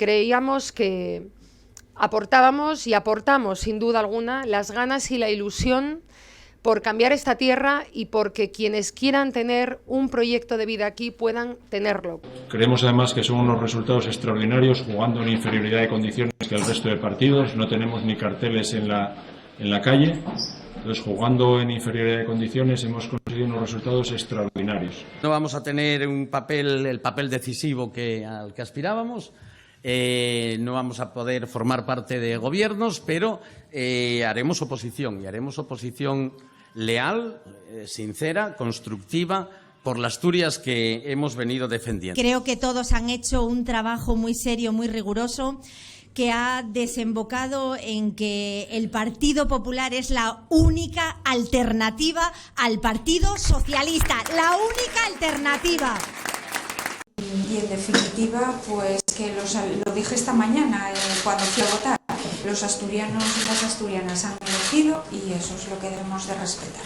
creíamos que aportábamos y aportamos sin duda alguna las ganas y la ilusión por cambiar esta tierra y porque quienes quieran tener un proyecto de vida aquí puedan tenerlo. Creemos además que son unos resultados extraordinarios, jugando en inferioridad de condiciones que el resto de partidos. No tenemos ni carteles en la calle. Entonces, jugando en inferioridad de condiciones, hemos conseguido unos resultados extraordinarios. No vamos a tener el papel decisivo al que aspirábamos. No vamos a poder formar parte de gobiernos, pero haremos oposición, y haremos oposición leal, sincera, constructiva, por la Asturias que hemos venido defendiendo. Creo que todos han hecho un trabajo muy serio, muy riguroso, que ha desembocado en que el Partido Popular es la única alternativa al Partido Socialista, la única alternativa. Y en definitiva, pues que lo dije esta mañana cuando fui a votar, los asturianos y las asturianas han elegido y eso es lo que debemos de respetar.